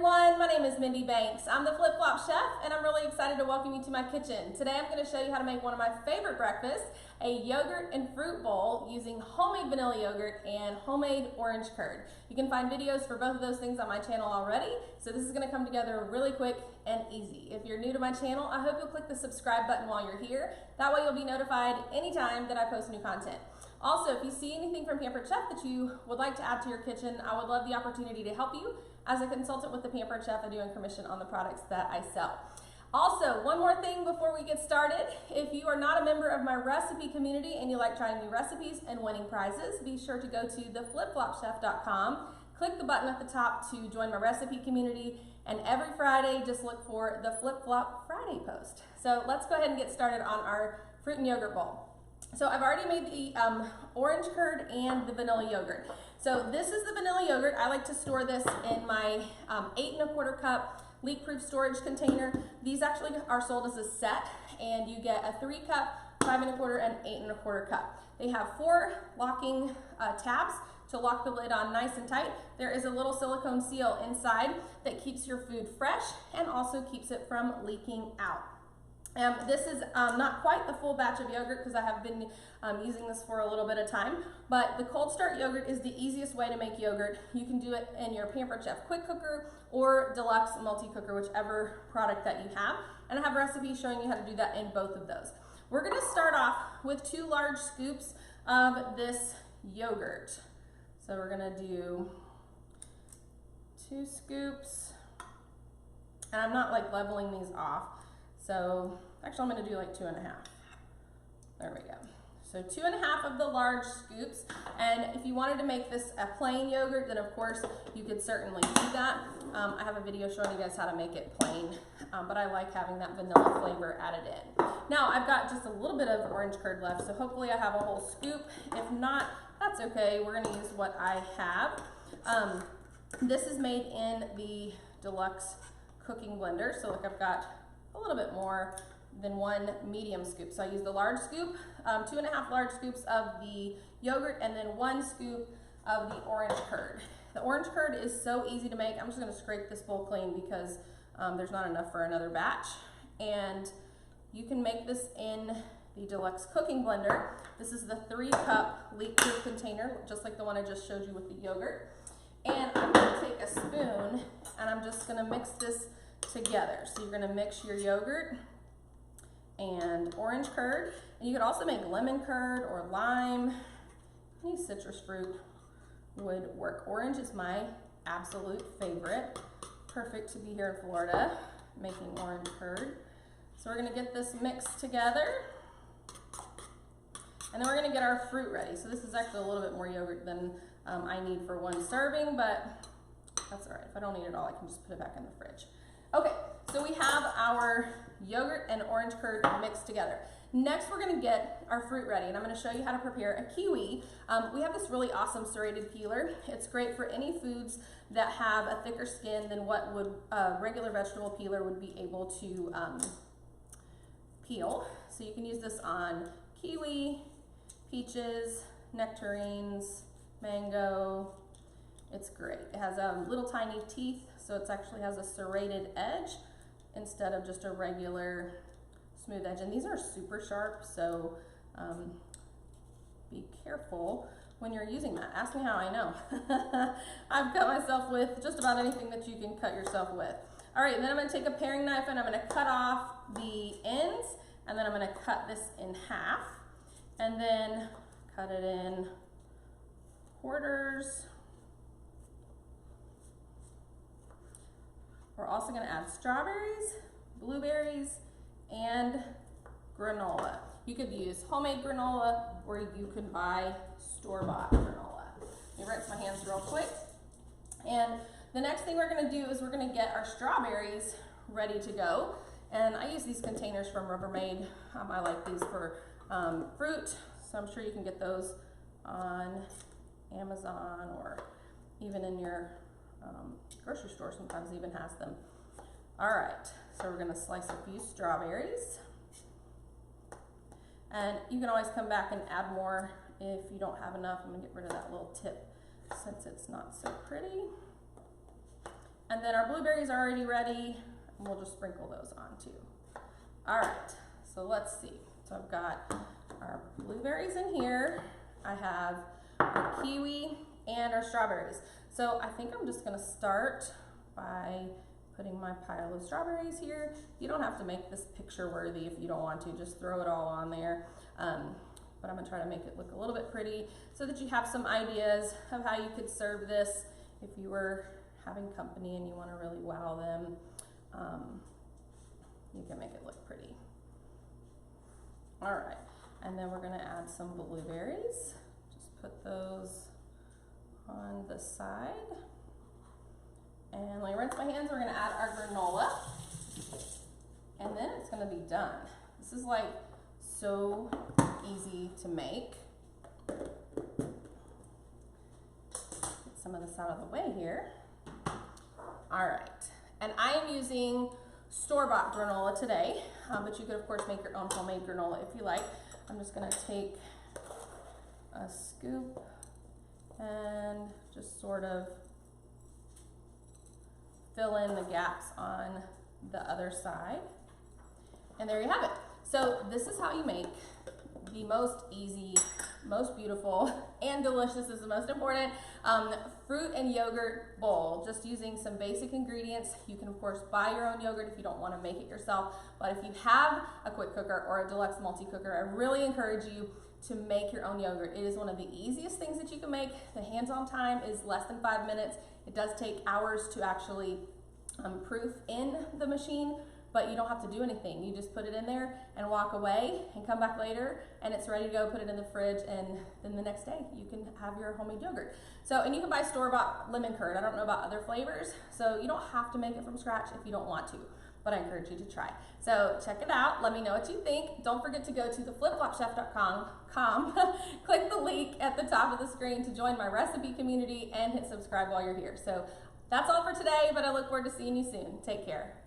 everyone, my name is Mindy Banks. I'm the Flip Flop Chef and I'm really excited to welcome you to my kitchen. Today I'm going to show you how to make one of my favorite breakfasts, a yogurt and fruit bowl using homemade vanilla yogurt and homemade orange curd. You can find videos for both of those things on my channel already, so this is going to come together really quick and easy. If you're new to my channel, I hope you'll click the subscribe button while you're here. That way you'll be notified anytime that I post new content. Also, if you see anything from Pampered Chef that you would like to add to your kitchen, I would love the opportunity to help you. As a consultant with the Pampered Chef, I do earn commission on the products that I sell. Also, one more thing before we get started. If you are not a member of my recipe community and you like trying new recipes and winning prizes, be sure to go to theflipflopchef.com. Click the button at the top to join my recipe community, and every Friday just look for the Flip Flop Friday post. So let's go ahead and get started on our fruit and yogurt bowl. So I've already made the orange curd and the vanilla yogurt. So this is the vanilla yogurt. I like to store this in my 8 1/4 cup leak-proof storage container. These actually are sold as a set, and you get a 3 cup, 5 1/4, and 8 1/4 cup. They have 4 locking tabs to lock the lid on nice and tight. There is a little silicone seal inside that keeps your food fresh and also keeps it from leaking out. This is not quite the full batch of yogurt because I have been using this for a little bit of time, but the cold start yogurt is the easiest way to make yogurt. You can do it in your Pampered Chef quick cooker or deluxe multi-cooker, whichever product that you have, and I have recipes showing you how to do that in both of those. We're going to start off with 2 large scoops of this yogurt. So we're going to do 2 scoops, and I'm not like leveling these off. So actually I'm going to do like 2 1/2. There we go. So 2 1/2 of the large scoops. And if you wanted to make this a plain yogurt, then of course you could certainly do that. I have a video showing you guys how to make it plain, but I like having that vanilla flavor added in. Now I've got just a little bit of orange curd left, so hopefully I have a whole scoop. If not, that's okay. We're going to use what I have. This is made in the deluxe cooking blender, so look, I've got a little bit more than 1 medium scoop. So I use the large scoop, 2 1/2 large scoops of the yogurt, and then 1 scoop of the orange curd. The orange curd is so easy to make. I'm just going to scrape this bowl clean because there's not enough for another batch. And you can make this in the deluxe cooking blender. This is the 3 cup leak-proof container, just like the one I just showed you with the yogurt. And I'm going to take a spoon and I'm just going to mix this together. So you're going to mix your yogurt and orange curd, and you could also make lemon curd or lime. Any citrus fruit would work. Orange is my absolute favorite. Perfect to be here in Florida making orange curd. So we're going to get this mixed together, and then we're going to get our fruit ready. So this is actually a little bit more yogurt than I need for 1 serving, but that's all right. If I don't need it all, I can just put it back in the fridge. Okay, so we have our yogurt and orange curd mixed together. Next, we're going to get our fruit ready, and I'm going to show you how to prepare a kiwi. We have this really awesome serrated peeler. It's great for any foods that have a thicker skin than what would a regular vegetable peeler would be able to peel. So you can use this on kiwi, peaches, nectarines, mango. It's great. It has little tiny teeth, so it actually has a serrated edge instead of just a regular smooth edge. And these are super sharp, so be careful when you're using that. Ask me how I know. I've cut myself with just about anything that you can cut yourself with. All right, and then I'm going to take a paring knife and I'm going to cut off the ends, and then I'm going to cut this in half, and then cut it in quarters. We're also going to add strawberries, blueberries, and granola. You could use homemade granola, or you could buy store-bought granola. Let me rinse my hands real quick. And the next thing we're going to do is we're going to get our strawberries ready to go. And I use these containers from Rubbermaid. I like these for fruit, so I'm sure you can get those on Amazon or even in your grocery store sometimes even has them. All right, so we're gonna slice a few strawberries. And you can always come back and add more if you don't have enough. I'm gonna get rid of that little tip since it's not so pretty. And then our blueberries are already ready, and we'll just sprinkle those on too. All right, so let's see. So I've got our blueberries in here. I have our kiwi and our strawberries. So I think I'm just gonna start by putting my pile of strawberries here. You don't have to make this picture worthy if you don't want to, just throw it all on there. But I'm gonna try to make it look a little bit pretty so that you have some ideas of how you could serve this if you were having company and you wanna really wow them. You can make it look pretty. All right, and then we're gonna add some blueberries. Just put those on the side. And let me rinse my hands. We're gonna add our granola. And then it's gonna be done. This is like so easy to make. Get some of this out of the way here. All right, and I am using store-bought granola today, but you could of course make your own homemade granola if you like. I'm just gonna take a scoop and just sort of fill in the gaps on the other side. And there you have it. So this is how you make the most easy, most beautiful, and delicious is the most important, fruit and yogurt bowl, just using some basic ingredients. You can of course buy your own yogurt if you don't want to make it yourself, but if you have a quick cooker or a deluxe multi-cooker, I really encourage you to make your own yogurt. It is one of the easiest things that you can make. The hands-on time is less than 5 minutes. It does take hours to actually proof in the machine, but you don't have to do anything. You just put it in there and walk away and come back later and it's ready to go. Put it in the fridge, and then the next day you can have your homemade yogurt. So, and you can buy store-bought lemon curd. I don't know about other flavors, so you don't have to make it from scratch if you don't want to, but I encourage you to try. So check it out. Let me know what you think. Don't forget to go to theflipflopchef.com, click the link at the top of the screen to join my recipe community and hit subscribe while you're here. So that's all for today, but I look forward to seeing you soon. Take care.